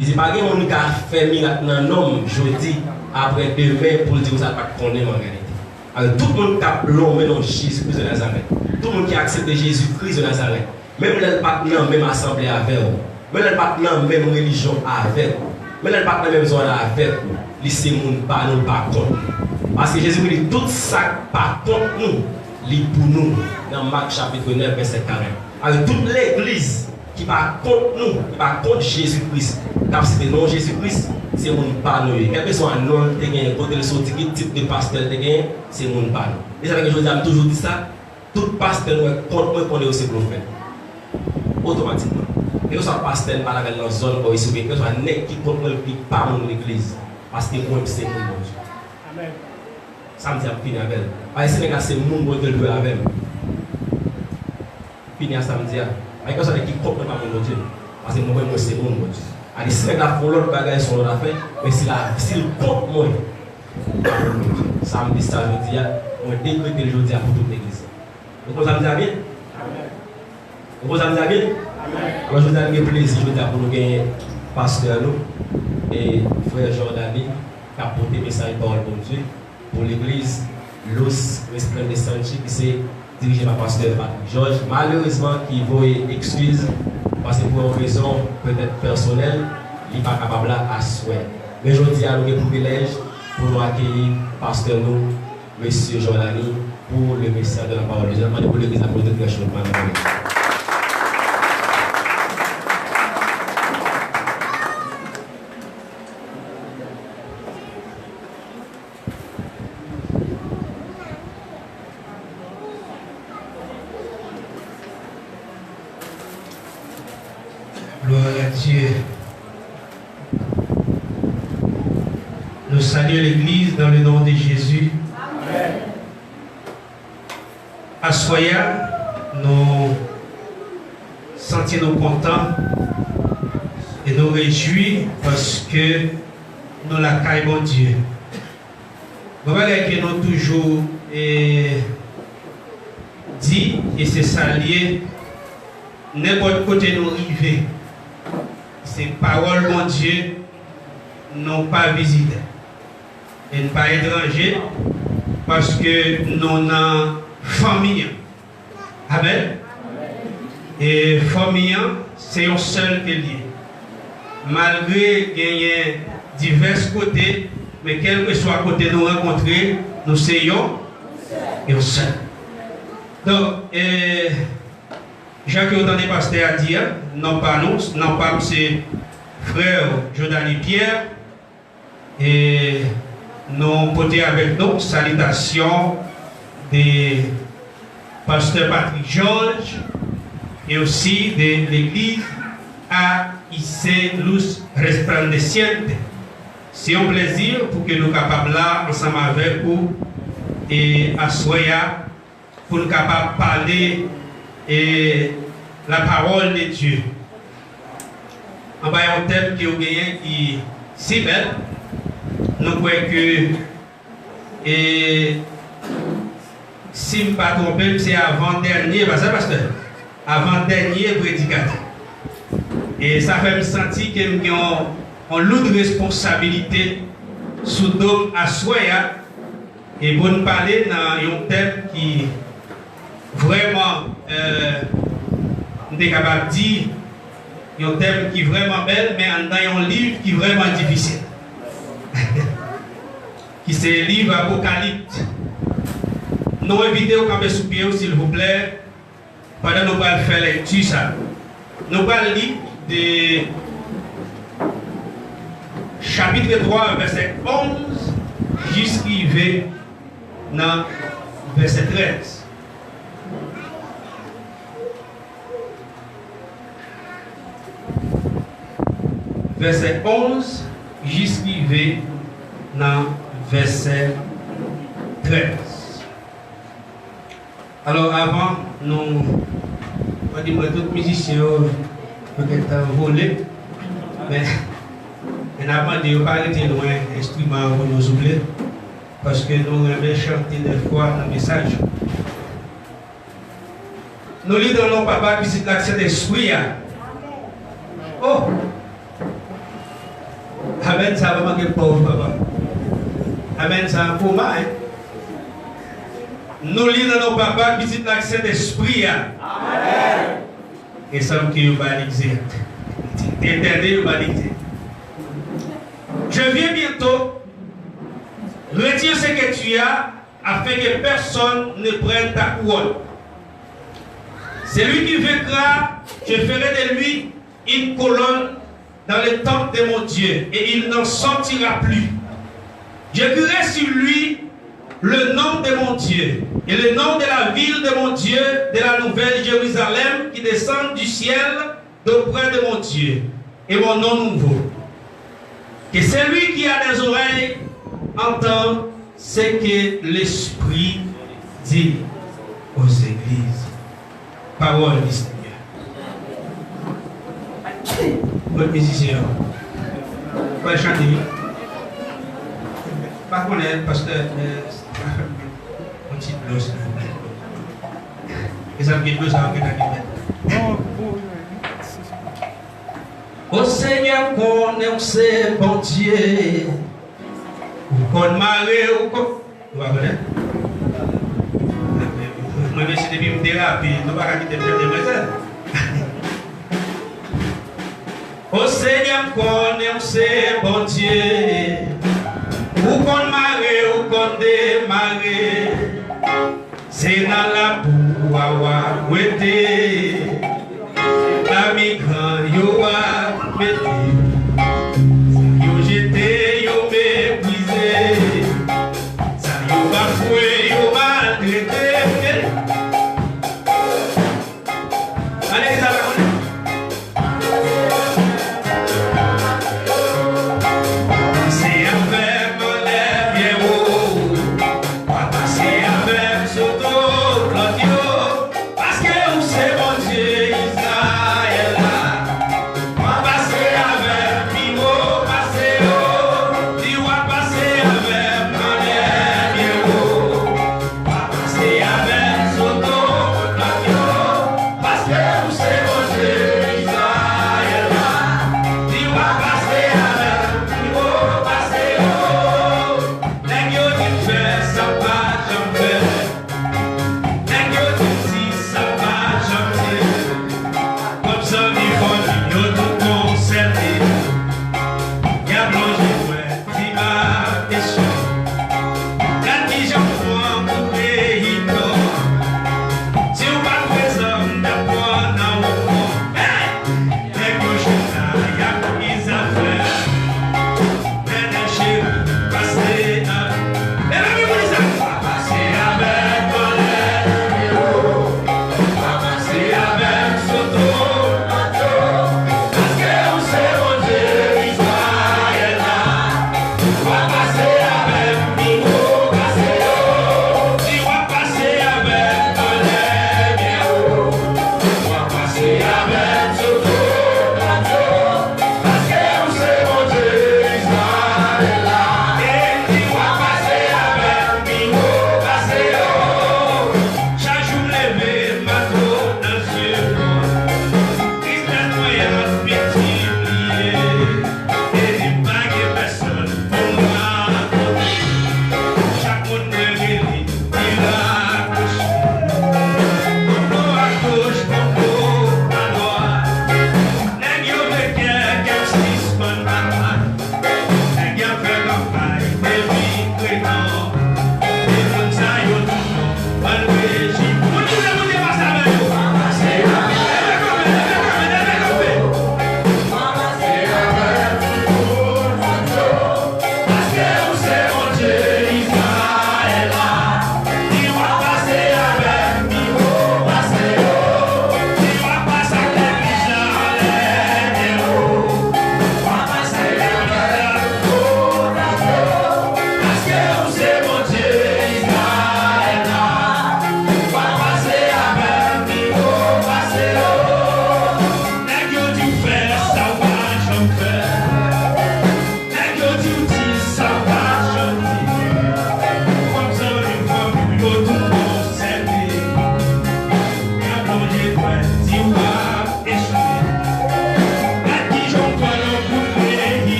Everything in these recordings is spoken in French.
Il pas que on a fait miracle dans l'homme jeudi après demain pour dire que ça pas connaître en réalité. Alors tout le monde qui a plombé dans Jésus-Christ de Nazareth, tout le monde qui a accepté Jésus-Christ de Nazareth, même les pas dans la même assemblée avec vous, même les pas dans la même religion avec vous, même les pas dans la même zone avec vous, les monde pas nous pas contre. Parce que Jésus dit tout ça pas contre nous, li pour nous dans Marc chapitre 9 verset 40. Alors toute l'église qui pas contre nous, qui pas contre Jésus-Christ, car c'est non Jésus-Christ, c'est mon pas nous. Quel que soit un nom, côté le sorti, type de pasteur, c'est mon pas nous. Et c'est que je vous ai toujours dit ça, tout pasteur contre moi qu'on est aussi prophète. Automatiquement. Et que soit pasteur pas dans la zone où il se fait, que soit nec qui contre moi qui pas mon église, parce que moi c'est mon Dieu. Amen. Ça me dit à finir avec elle. Parce que c'est mon Dieu qui le avec. Finir samedi. Parce que c'est qui contre moi mon Dieu. Parce que moi c'est mon Dieu. Alors, si la volonté bagaille sur l'autre affaire, mais si le compte moi, samedi, ça veut dire, on décrète le jeudi pour toute l'église. Vous avez bien? Vous avez bien? Alors, je vous ai plaisir pour nous gagner pasteur et frère Jodany qui a porté le message de parole pour Dieu, pour l'église Los Resplendescentes qui s'est dirigé par pasteur Georges. Malheureusement, qui vaut excuse. Parce que pour une raison peut-être personnelle, il n'est pas capable à souhait. Mais je dis à nous le privilège pour nous accueillir, pasteur nous, M. Jodany, pour le message de la parole. Je demande pour l'église à côté de la chose. Gloire à Dieu. Nous saluons l'Église dans le nom de Jésus. Amen. À Soya, nous sentons contents et nous réjouis parce que nous la caillons Dieu. Nous avons toujours dit, et c'est ça lié, n'importe côté nous arriver. Ces paroles, mon Dieu, n'ont pas visité. Et ne pas étranger, parce que nous avons famille. Amen. Et famille, c'est un seul qui est lié. Malgré qu'il y ait divers côtés, mais quel que soit le côté nous rencontrer, nous sommes un seul. Donc, Jacques entendait pasteur à dire, non pas nous, non pas c'est frère Jodany Pierre, et nous portons avec nous salutations des pasteurs Pataje et aussi de l'église AIC Luz Resplandeciente. C'est un plaisir pour que nous capables là ensemble avec vous et à Soya pour nous capables de parler et la parole de Dieu. En bas, il y a un thème qui est gagné qui est si belle. Nous croyons que si je ne me pas trompé, c'est avant-dernier, pasteur, avant-dernier prédicateur. Et ça fait me sentir que nous avons une lourde responsabilité sous dôme à Soya et pour nous parler dans un thème qui vraiment on est capable de dire un thème qui est vraiment belle, mais dans un livre qui est vraiment difficile. Qui c'est le livre Apocalypse. Nous invitons au camp sous pied, s'il vous plaît, pendant que nous allons faire lecture ça. Nous allons lire de chapitre 3, verset 11, jusqu'à dans verset 13. Verset 11 jusqu'à dans verset 13. Alors avant, nous on dit que tous les musiciens peut-être volés, mais on n'a pas de ne pas arrêter loin l'instrument pour nous oublier, parce que nous aimons chanter des fois dans le message. Nous lisons dans nos papas qui c'est l'accès d'esprit. Oh! Amen, ça va manquer pauvre, papa. Amen, ça va pour moi. Nous lisons dans nos papas, visite l'accès d'esprit. Amen. Et ça me qui va baliser. Interdit, baliser. Je viens bientôt. Retiens ce que tu as, afin que personne ne prenne ta couronne. Celui qui vaincra, je ferai de lui une colonne dans le temple de mon Dieu, et il n'en sortira plus. J'écrirai sur lui le nom de mon Dieu, et le nom de la ville de mon Dieu, de la nouvelle Jérusalem, qui descend du ciel d'auprès de mon Dieu, et mon nom nouveau. Que celui qui a des oreilles entende ce que l'Esprit dit aux églises. Parole du Seigneur. Votre musicien, vous pouvez chanter. Par contre, pasteur, un petit bleu, s'il vous plaît. Les amis bleus, ça va venir dans les. Au Seigneur, qu'on sait, bon Dieu, ou qu'on marée, ou qu'on. Vous voyez? Moi, je suis depuis une thérapie, nous ne pouvons pas quitter le demoiselle. Au Seigneur, qu'on sait, bon Dieu, ou qu'on marée, ou qu'on démarre, c'est dans la boue à ouété, la migrant, yo a mété, yo jeté, yo méprisé, ça yo bafoué, yo maltraité. Allez, ça va.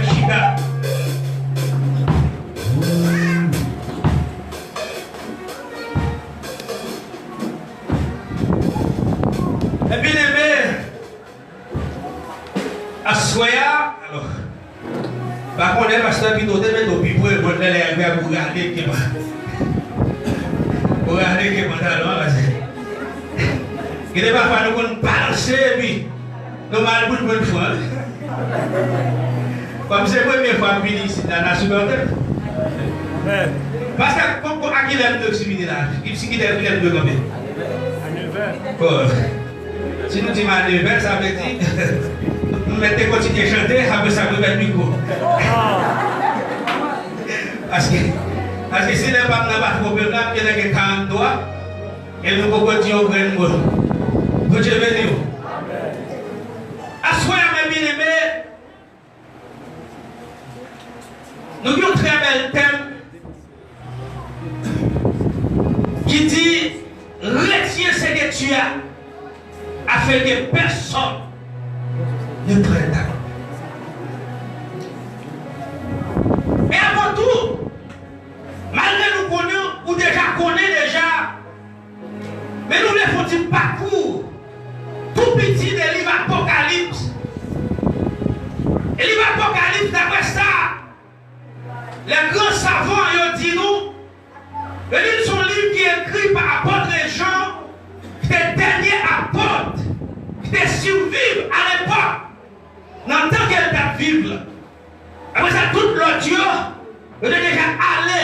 Evangélica. Et bien aimé, à soya, alors, par contre, le pasteur qui doit mettre au pipeau et pour les regarder que pour regarder que pantalon, il n'est pas fallu qu'on balancer et puis, nous mal pour une fois. Comme c'est la première fois que je ici dans la supporter. Parce que pour qui l'aime de ce là, il s'y quitte l'aime de combien? Si nous disons à 9h, ça veut dire, nous mettez continuer à chanter, après ça peut mettre le micro. Parce que si les femmes n'ont pas de problème, il y a des 40 doigts, et nous pouvons continuer au grand mot. Que Dieu bénisse. Assoyez mes bien-aimés, nous avons un très bel thème qui dit retiens ce que tu as afin que personne ne prenne ta couronne. Mais avant tout, malgré nous connaissons, ou déjà connaissons déjà, mais nous les faut-il parcours tout petit des livres Apocalypse. Et livre Apocalypse, d'après ça, les grands savants ils disent nous, le livre sont livres qui est écrit par apôtre Jean, qui est dernier apôtre, qui est survivre à l'époque, dans le temps qu'elle t'a vivre. Après ça, tout l'audio, il est déjà allé.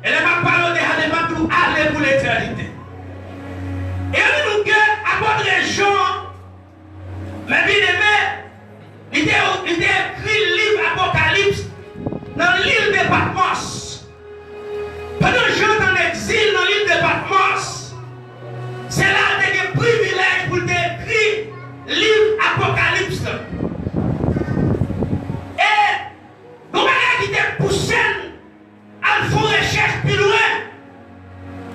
Elle n'a pas parlé de elle pas pour aller pour l'éternité. Et nous que apôtre Jean, mais bien aimé, il a écrit le livre Apocalypse dans l'île de Patmos. Pendant Jean en exil dans l'île de Patmos, c'est là qu'il a un privilège pour écrire le livre Apocalypse. Et nous avons qui te poussé à faire recherche plus loin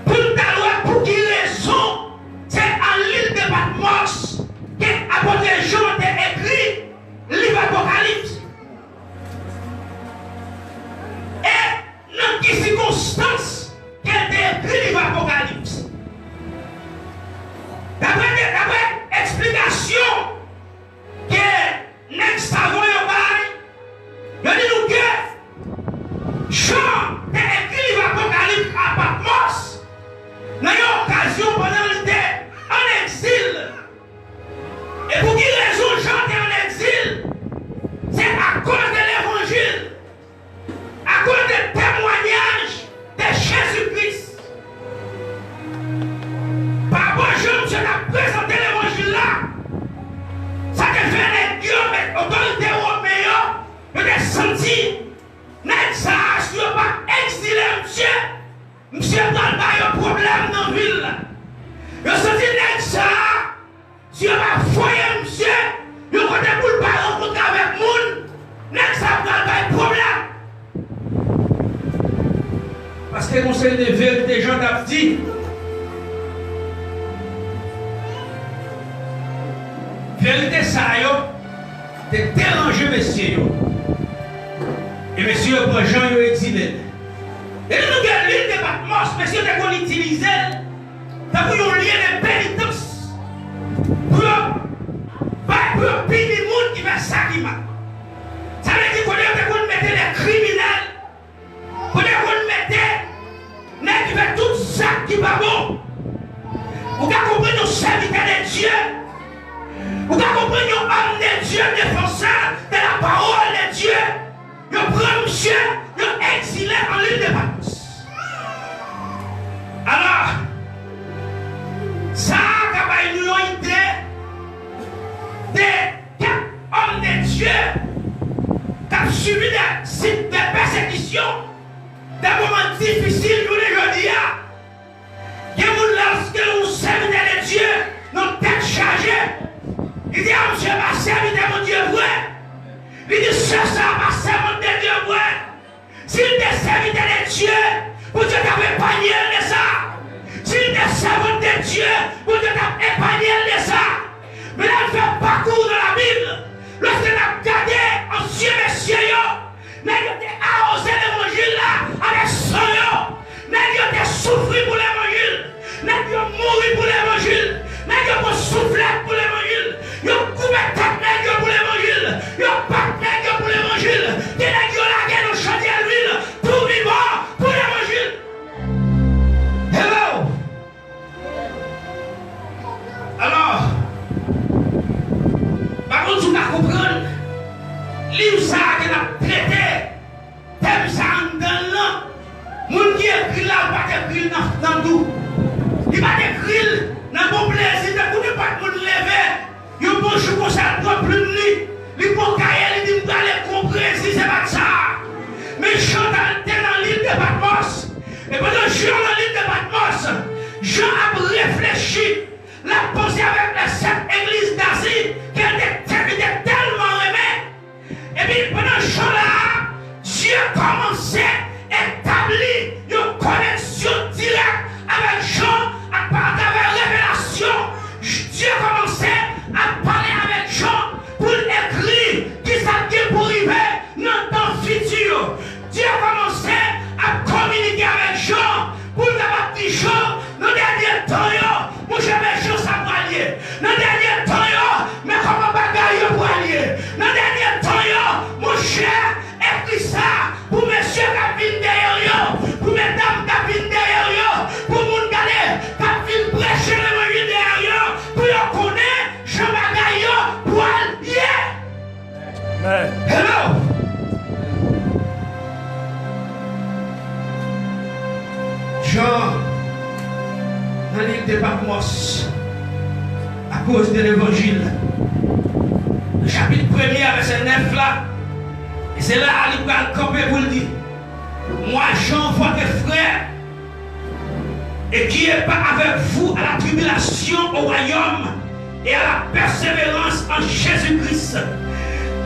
pour nous pour qui raison c'est en l'île de Patmos que l'apôtre Jean a écrit le livre Apocalypse. Et dans quelle circonstance qu'elle a écrit le livre Apocalypse? D'après explication que nous savons, il dit nous que Jean a écrit le livre Apocalypse à Patmos dans une occasion pendant qu'il était en exil. Et pour quelle raison Jean était en exil? C'est à cause de l'évangile, à cause du témoignage de Jésus-Christ. Par rapport à Jean, Dieu a présenté l'évangile là. Ça te fait les dieux, mais autorité européenne, je t'ai senti, n'est-ce ça, si on pas exilé, monsieur n'a pas un problème dans la ville. Je senti, n'est-ce ça, si on va foyer, monsieur, je compte pour le pas rencontrer avec moun, n'est-ce ça, n'a pas un problème. Parce que le conseil de vérité, Jean t'a dit, vérité ça, t'es dérangé, messieurs. Et messieurs, pour Jean, ils ont exilé. Et nous avons l'île de Patmos, messieurs, qu'on utilise, t'as vu un lien de pénitence. Pour punir les gens qui fait ça qui m'a. Ça veut dire qu'on mettait les criminels, qu'on mettait les qui fait tout ça qui va bon. Vous avez compris nos serviteurs de Dieu. Vous avez compris nos hommes de Dieu, défenseurs de la parole de Dieu. Vous prenez monsieur, vous exilé en l'île de Patmos. Alors, ça a une idée des hommes de Dieu qui ont subi des persécutions, des moments difficiles pour les aujourd'hui. Il y a lorsque nous servons de Dieu, nos têtes chargées. Il dit, ah, monsieur, ma serviteur, mon Dieu, vrai. Il dit, ce ça, ma servante de Dieu, vrai. S'il te serviteur de Dieu, pour Dieu t'avait épargné de ça. S'il te servante de Dieu, pour Dieu t'avait épargné de ça. Mais là, il fait parcours dans la Bible. Lorsqu'on a gardé ancien cieux, mais ils ont arrosé l'évangile là avec sang, mais ils ont souffert pour l'évangile, mais ils ont mouru pour l'évangile, mais ils ont soufflé pour l'évangile, ils ont coupé tête nègre pour l'évangile, ils ont pas nègre pour l'évangile, ils ont lagué dans le chantier à l'huile, tout vivant pour l'évangile. Hello! Alors, par contre, tu vas comprendre, livre ça que nous avons traité, thème ça en dedans là, moun qui écrit là, pas écrit dans tout. Il va écrire dans mon plaisir, de ne pas de lever, il y a bon jour comme ça, il ne plus de lit, il ne peut pas il dit, vous allez comprendre si c'est pas ça. Mais Jean dans l'île de Patmos, et pendant Jean dans l'île de Patmos, Jean a réfléchi, l'a posé avec les 7 églises d'Asie, qu'elle était tellement aimée. Et puis pendant ce temps-là, Dieu commençait à établir une connexion directe avec Jean, à travers révélation. Dieu commençait à parler avec Jean pour écrire qui ça pour arriver dans le temps futur. Dieu commençait à communiquer avec Jean pour avoir dit Jean, dans le dernier temps, moi j'avais Jean ça pour allier. Dans le dernier temps, mais comment bagaille pour allier. Dans le dernier temps, mon cher, écrit ça pour messieurs qui viennent derrière, pour mesdames qui viennent derrière, pour mon galet qui viennent prêcher l'évangile derrière, pour qu'on connaît Jean bagaille pour allier. Hello! Jean, dans l'île de Patmos, à cause de l'évangile, le chapitre 1er, verset 9 là, et c'est là qu'il va camper pour le dire. Moi, Jean, votre frère, et qui est pas avec vous à la tribulation au royaume et à la persévérance en Jésus-Christ.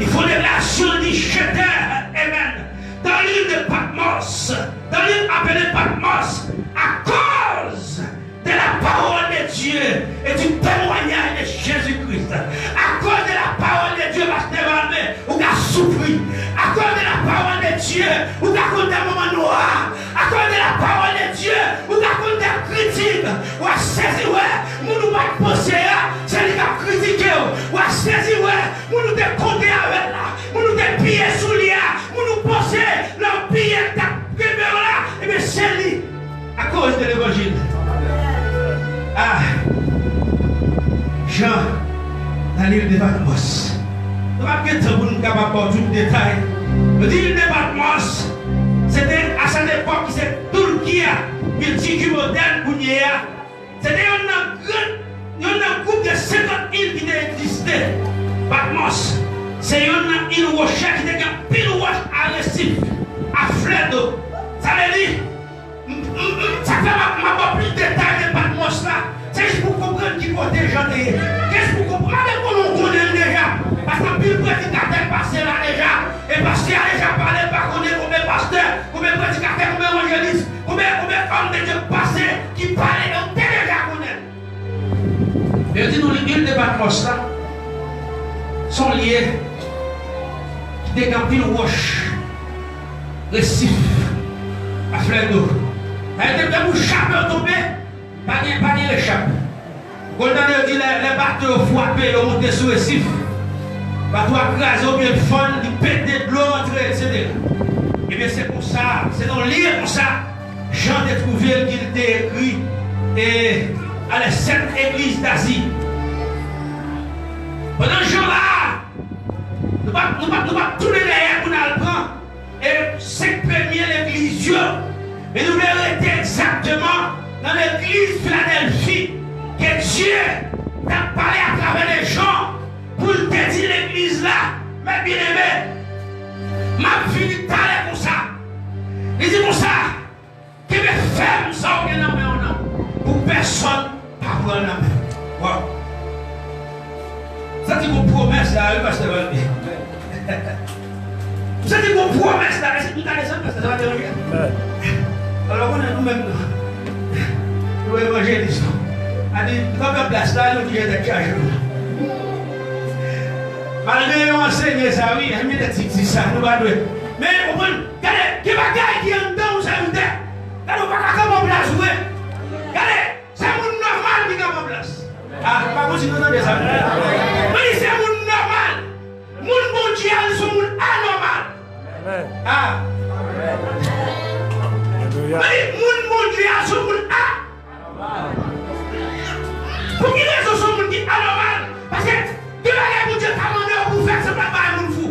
Il faut des relations du jeter, amen. Dans l'île de Patmos, dans l'île appelée Patmos, à cause de la parole de Dieu et du témoignage de Jésus-Christ, à cause de la parole de Dieu, Pasteur Valme, ou qu'a souffert, à cause de la parole de Dieu, ou qu'a connu des moments noirs, à cause de la parole de Dieu, ou qu'a connu des critiques, ou à saisir, ouais, nous pas penser, c'est lui qui a critiqué, ou à saisir, ouais, nous te compter avec là, nous te piller sous l'IA, nous penser, leur piller ta primaire là, et bien c'est lui, à cause de l'évangile. Ah, Jean, dans l'île de Patmos. Nous ne pouvons pas nous capables tout le détail. L'île de Patmos, c'était à cette époque, c'est Turquie, multi moderne pour nous. C'était un groupe de 50 îles qui existait. Patmos, c'est une île rochère qui était un pile roche à récif, à fleur d'eau. Ça veut dire, ça fait ma plus de détails de Patmos là. C'est juste pour comprendre qui côté j'en ai. Qu'est-ce pour comprendre qu'on connaît déjà. Parce que pile prédicateur passé là déjà. Et Pasteur a déjà parlé, par contre, combien pasteur, combien prédicateur, combien évangéliste, combien hommes de Dieu passé qui parlaient, on déjà connaît. Et dit nous l'île de Patmos là sont liés qui étaient en pile roche, récif, à fleur d'eau. Elle était pour chape tomber, pas de chape. Quand on dit les bateaux frappés, ils montent sur le récif. Bateau écrasé au bien de fond, ils pètent de l'eau, etc. Et bien c'est pour ça, c'est dans le livre comme ça, Jean a trouvé qu'il était écrit et à les 7 églises d'Asie. Pendant ce jour-là, nous ne pouvons pas tourner derrière pour nous prendre. Et 5 premières églises, mais nous devons être exactement dans l'église Philadelphie que Dieu a parlé à travers les gens pour te dire l'église là, mes bien-aimés, ma vie t'allait pour ça. Il dit pour ça, que mes femmes sont bien en main, pour personne pas prendre la main. Wow. Ça c'est une promesse là, Pasteur Valme. Ça c'est une promesse là, est-ce que tu as raison parce que ça va déranger? Alors on est nous-mêmes, nous évangélistes. On dit, comme un place là, nous disons des cages. Malgré enseigner ça, oui, il y a des petits ça, nous va douer. Mais, vous voyez, regardez, qui va gagner qui est en dedans, vous savez, regardez, on va pas comme on place, oui. Regardez, c'est un monde normal qui est comme on place. Ah, pas comme si nous entendons ça. Mais c'est un monde normal. Monde mondial, c'est un monde anormal. Ah. Mais monde mondial, c'est un monde anormal. Pour qui raison c'est un monde qui est anormal? Parce que Dieu va vous dire comment vous faire ce pas un monde fou.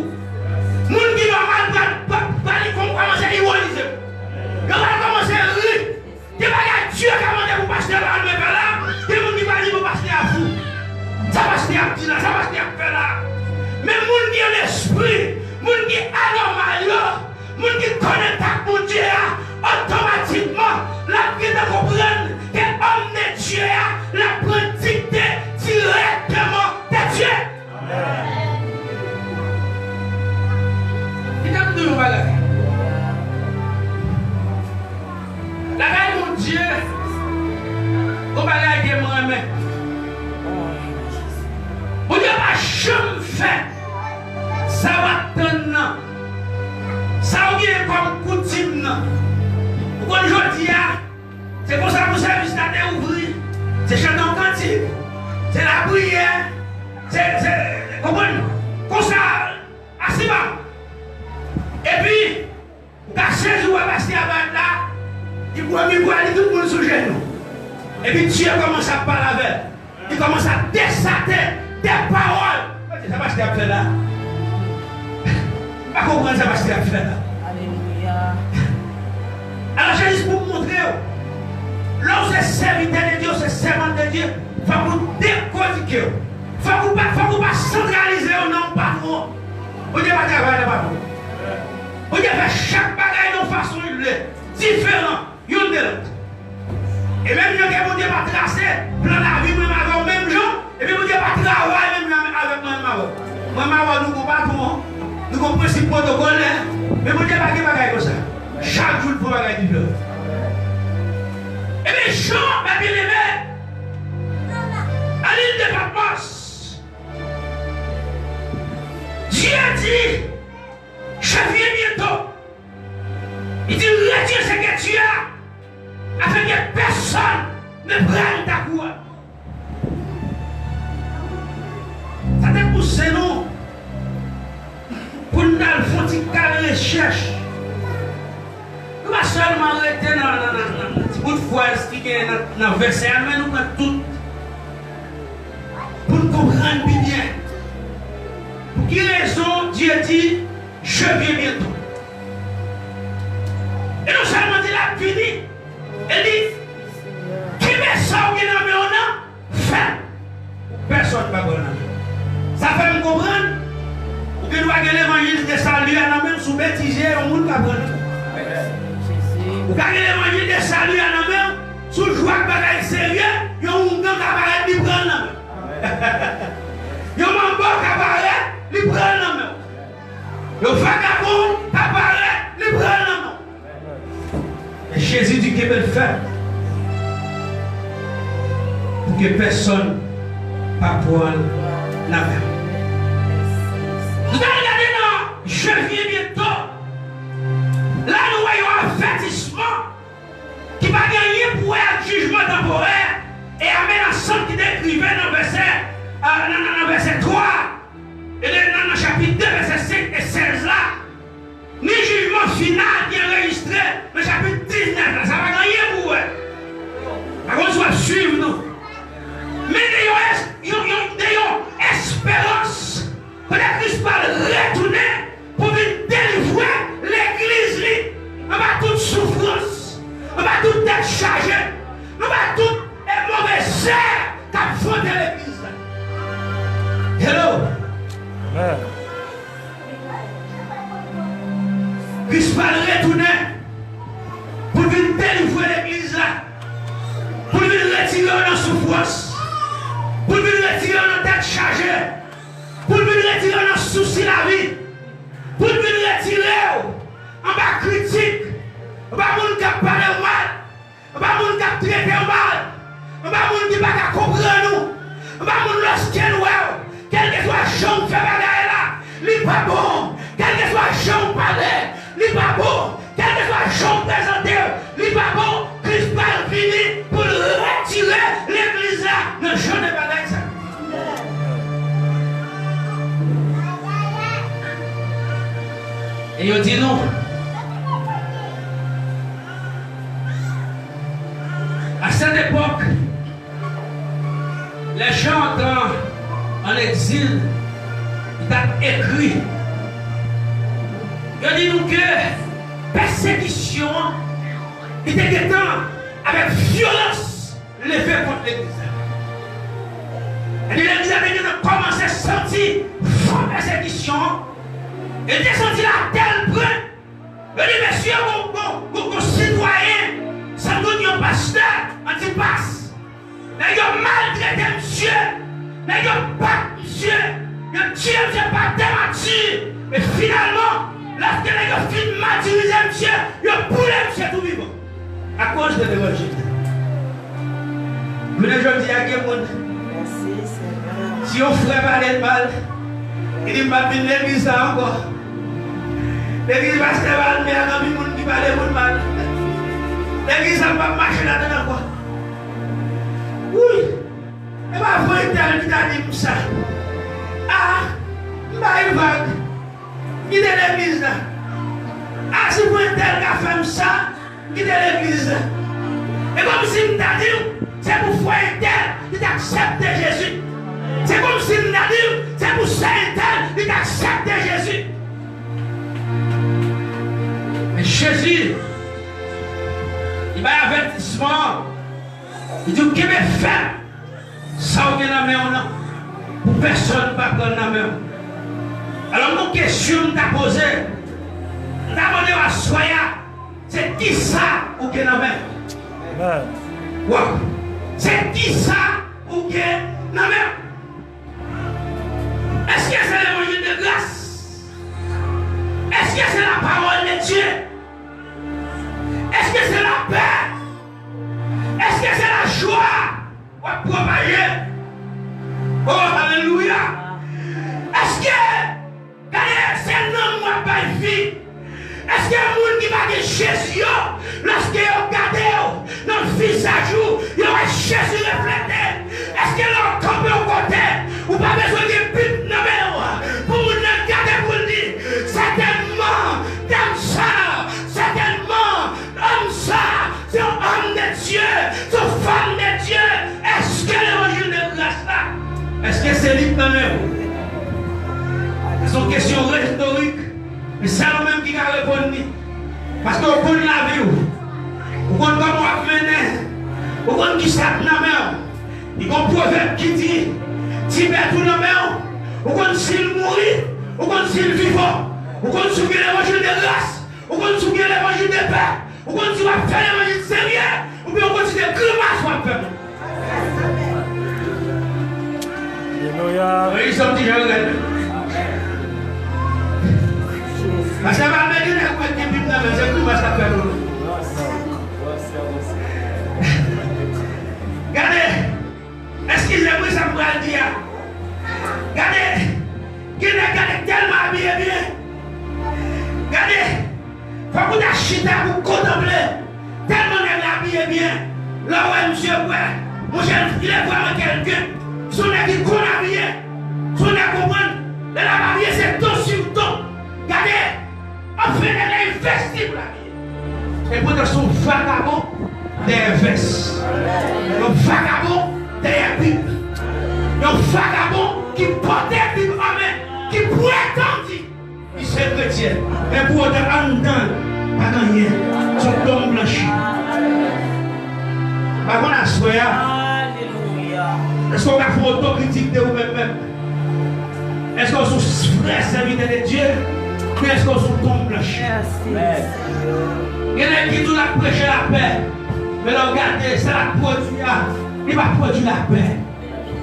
Monde qui est normal va commencer à ironiser. Il va commencer à rire. Dieu va Dieu commandé pour pasteur à le faire là. Des gens qui va dire pour pasteur à fou. Ça va se faire là, ça va se faire là. Mais monde qui a l'esprit, monde qui est anormal, monde qui connaît ta mon Dieu, automatiquement, la vie de comprendre que l'homme de Dieu, la prend dictée directement de Dieu. Il a tout le bagage. La gagne mon Dieu, au bagage de moi-même. Mon Dieu va jamais faire. Ça va tenir. Ça va bien comme coutume. Aujourd'hui, c'est pour ça que vous savez que vous ouvrir. C'est chanter en cantique. C'est la prière. C'est. Comprenez? Comme ça, assez bas. Et puis, vous avez 16 jours à passer à là. Il voit tout le monde sous genou. Et puis Dieu commence à parler avec elle. Il commence à desater des paroles. Ça va se faire là. Pas comprendre ça va se faire là. Alléluia. Alors Jésus pour vous montrer, lorsque c'est serviteur de Dieu, c'est servant de Dieu, il faut vous décodiquer. Il faut vous pas centraliser au nom pas vous. Vous devez pas travailler là-bas. Vous devez faire chaque bagaille de façon différente. Et même si vous devez pas tracer plan la vie même avec même gens, et puis vous devez pas travailler même avec moi. Moi, nous ne pas pour nous comprenons ce protocole, mais vous devez pas faire bagaille comme ça. Chaque jour, il faut bagaille différent. Et bien, Jean, ma bien-aimée, à l'île de Patmos, Dieu dit, je viens bientôt. Il dit, retiens ce que tu as, afin que personne ne prenne ta couronne. Ça te pousse nous pour nous faire une recherche. Nous ne pouvons pas seulement rester dans le petit bout de foi qui est dans le verset, mais nous prenons tout pour nous comprendre bien. Pour quelle raison Dieu dit, je viens bientôt. Et non seulement il a fini, il dit, qui met ça ou qui n'a pas fait, personne ne va pas. Ça fait me comprendre, ou que nous avons l'évangile de salut à la même sous bêtisier, au monde qui a pris. Ou avons l'évangile de salut à la même sous joie de bagaille sérieux, il y a un monde qui apparaît, il prend la main. Il y a un mambo qui apparaît, il prend la main. Il y a un vagabond qui apparaît, il prend la main. Et Jésus dit qu'il veut le faire pour que personne ne prenne la main. Vous allez regarder dans je viens bientôt. Là, nous voyons un avertissement qui va gagner pour un jugement temporaire et amener l'ensemble qui décrivait dans le verset 3 et dans le chapitre 2, verset 5 et 16 là. Ni jugement final qui est enregistré dans le chapitre 19 là. Ça va gagner pour eux. Par contre, soit suivre nous. Mais d'ailleurs, espérance que le Christ va retourner pour venir délivrer l'église. On va toute souffrance, on va toute tête chargée, on va toute mauvaise air qui a fondé l'église. Hello. Amen. Christ va retourner pour venir délivrer l'église là, pour venir retirer nos souffrances, pour venir retirer nos têtes chargées, pour venir retirer nos soucis la vie, pour venir retirer en bas critique, en bas moun qui parle mal, en bas moun qui traite mal, en bas moun qui ne peut pas comprendre nous, en bas moun lorsqu'il nous, quel que soit champ fait bagaille là. pas bon. Quel que soit Jean parlait, il n'est pas bon. Quel que soit Jean présenté, il n'est pas bon. Christ va venir pour retirer l'église là. Le jeune n'est pas là. Et il dit non. À cette époque, les gens en exil, ils ont écrit. Ils ont dit nous que persécution était avec violence levée contre l'église. Et l'église avait commencé à sentir forte persécution. Et descendu à tel point. Il dit, monsieur, mon citoyen, sans doute un pasteur, on dit passe. Mais il a maltraité monsieur. Mais il a battu monsieur. Il a tué monsieur par démentir. Et finalement, lorsque il a fini de martyriser monsieur, il a boulé monsieur tout vivant. À cause de l'évangile. Mais je dis à quelqu'un, si on ferait parler de mal, il dit, ma vie l'église encore. L'église pasteur Valme, il y a un monde qui parle de mal. L'église n'a pas marché là-dedans quoi. Oui. Et ma frère qui t'a dit ça. Ah, il m'a une vague. Qui est l'église là. Ah, si vous êtes tel qui a fait ça, qui est l'église là. Et comme si il t'a dit, c'est pour frère tel qui accepte Jésus. C'est comme si il t'a dit, c'est pour ça tel qui accepte Jésus. Mais Jésus, il va y avoir un avertissement. Il dit qu'il va faire ça ou bien la main pour personne ne va prendre la main. Alors, mon question que tu as posée, tu as demandé à Soya, c'est qui ça ou bien la main? Wow. C'est qui ça ou bien la main? Est-ce que c'est l'évangile de grâce? Est-ce que c'est la parole de Dieu? Est-ce que c'est la paix? Est-ce que c'est la joie? On va propager. Oh, alléluia. Est-ce que c'est un homme ou pas une fille? Est-ce que le monde qui va dire Jésus, lorsque vous regardez dans le visage, il y aura Jésus reflété? Est-ce que l'on tombe au côté? Ou pas besoin de but pour vous regarder pour le dire? Certainement, comme ça, certainement, homme ça, c'est un homme de Dieu, c'est une femme de Dieu. Est-ce que l'évangile de grâce là? Est-ce que c'est lui dans même? C'est une question rhétorique. Mais c'est nous-mêmes qui a répondu. Parce qu'on connaît la vie. On connaît comment on va mener. On connaît qui s'appelle la mer. Il y a un proverbe qui dit Tibet tout la mer. On connaît s'il mourit. On connaît s'il vivant. On connaît s'il l'évangile de grâce. On connaît s'il l'évangile de paix. On connaît s'il va faire l'évangile sérieux. Ou bien on connaît s'il grimace pour faire. Alléluia. Ils sont déjà regardés. Parce que ça va me dire que tu es c'est plus parce que tu regardez, excusez-moi, ça me va le dire. Regardez, qui est tellement habillé bien. Regardez, il faut que tu achètes pour contempler. Tellement habillé bien. Là où monsieur, mon cher, il est vraiment quelqu'un. Son équipe qu'on a habillé, son équipe qu'on a habillé, c'est ton sur ton. Regardez. Enfin, elle est investie pour la vie. Et pourtant, son vagabond derrière vestes. Un vagabond derrière Bible. Un vagabond qui porte la Bible en main, qui prétendit qu'il est chrétien. Et pour autant, en dedans, pas gagné. Son tombe blanchi. Par contre, la soya. Est-ce qu'on va faire autocritique de vous-même? Est-ce qu'on est vrai serviteur de Dieu? Mais est-ce qu'on se tombe blanchi? Il y en a qui tout la prêcher la paix. Mais regardez, c'est la produit. Il va produire la paix.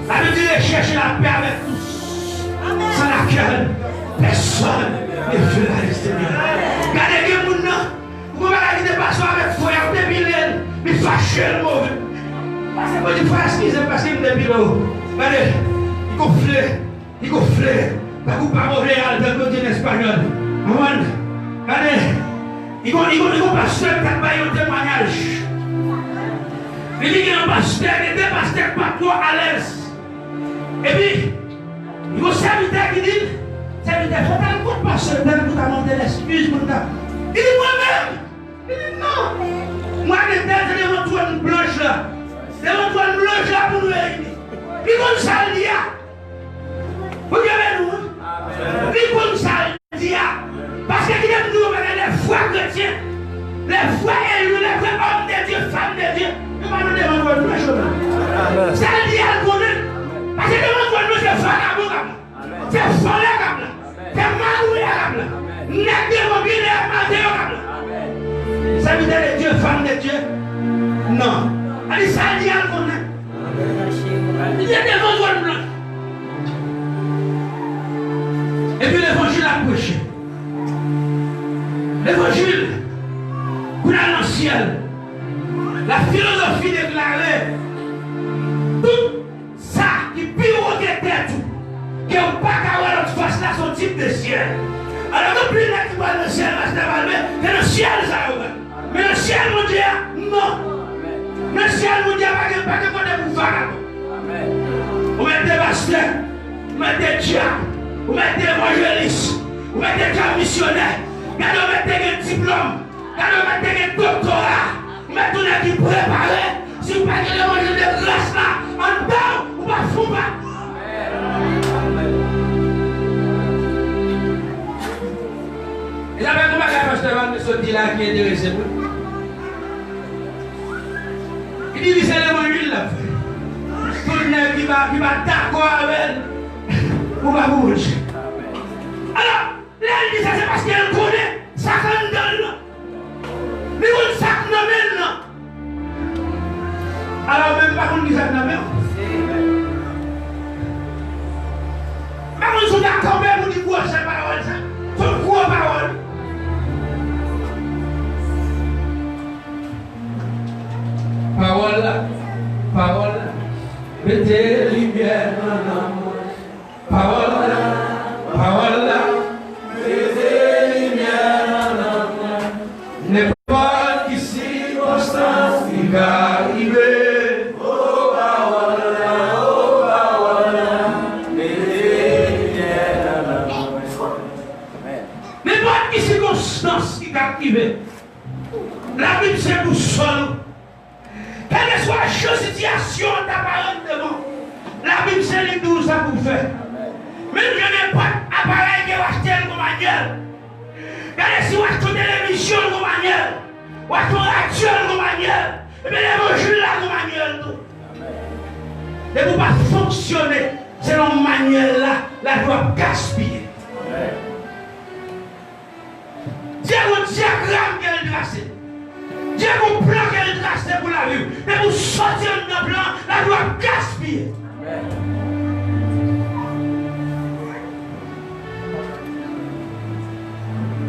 Ça veut dire chercher la paix avec tous. Sans laquelle personne ne veut la l'extérieur. Regardez les gens, vous pouvez la guider passer avec foi, depuis l'aile, mais fâcher le mauvais. Parce que vous dites, frère, excusez parce qu'il me débile. Regardez, il gonfle, Pas mauvais dans le côté espagnol. Regardez, il y a un pasteur qui a fait un témoignage. Il dit qu'il y a un pasteur, il y a des pasteurs pas trop à l'aise. Et puis, il y a un serviteur qui dit, serviteur, il faut faire un coup de pasteur pour demander l'excuse pour ça. Il dit moi-même. Il dit non. Moi, je suis devant toi une blanche là. Devant toi une blanche là pour nous réunir. Il faut ça le dire. Vous avez nous. Il faut ça le dire. Parce qu'il y a nous les foi chrétiens. Les foi élus, les vrais hommes de Dieu, femmes de Dieu. Nous allons devant toi une blanche là. Ça le dit à le connaître. Parce que devant toi nous c'est vagabond. C'est folle comme là. C'est maloué comme là. N'est de mobile et maté comme là. Serviteur de Dieu, femme de Dieu. Non. Allez, ça dit à le connaître. Il y a des vendredis blancs. Et puis l'évangile a prêché. L'évangile, pour aller dans le ciel, la philosophie déclarée, tout ça qui pivotait tout, qui n'a pas qu'à voir notre face là, son type de ciel. Alors que plus là qui va dans le ciel, Pasteur Valme, c'est le ciel ça. Mais le ciel, mon Dieu, non. Le ciel, mon Dieu, pas que pour faire. Vous mettez pasteur, vous mettez diable, vous mettez évangéliste, vous mettez diable missionnaire, vous mettez un diplôme, vous mettez un doctorat, vous mettez une équipe préparée. Si vous mettez l'évangile de grâce là, en dedans, vous ne faites pas. Et là, comment le pasteur Valme se dit là qui est intéressé? Il dit c'est l'évangile là. Tout le monde qui va d'accord avec elle, on va bouger. Alors, là, elle dit ça, c'est parce qu'elle connaît ça qu'on donne. Mais on sac nommé là. Alors, même pas qu'on dit ça nommé. Mais on sont d'accord, mais on dit quoi, c'est parole ça. C'est quoi parole? Parole là, parole là. Mettez lumière dans l'amour. Parole là, parole là. Mettez lumière dans l'amour. N'importe qui circonstance qui va arriver. Oh parole là, mettez lumière dans l'amour. N'importe qui circonstance qui va arriver. La Bible c'est pour seul. Quelle que soit la situation d'apparence devant, la Bible c'est les 12 à vous faire. Mais je n'ai pas d'appareil qui va acheter le manuel. Regardez si vous achetez une télévision le manuel, vous achetez une radio le manuel, et bien l'évangile là le manuel. Et vous ne pouvez pas fonctionner selon le manuel là, la doit gaspiller. Dieu vous diagramme qu'elle est tracée. Dieu vous plan qu'elle est tracée pour la vie. Mais vous sortir de notre plan, la doit gaspiller.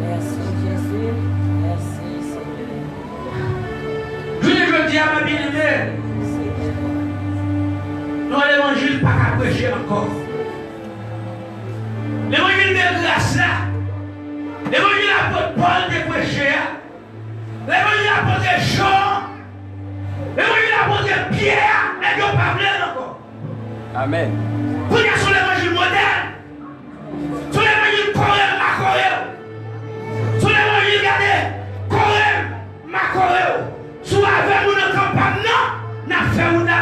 Merci Jésus. Merci Seigneur. Je veux dire à ma bien-aimée, non, l'évangile pas qu'à prêcher encore. L'évangile de grâce là, l'évangile apôtre Paul de prêcher, l'évangile apôtre Jean, l'évangile apôtre Pierre, et Dieu parle encore. Amen. Vous êtes sur l'évangile moderne, sur l'évangile coréen, ma coréen, sur l'évangile gardé, coréen, ma coréen, sur avec mon campagne, non, n'a fait ou n'a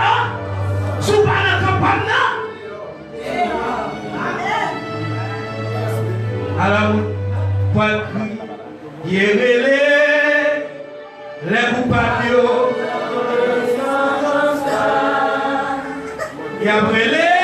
sur pas dans campagne, non. Alors, Paul crie, Yérélé, les coupables, et après les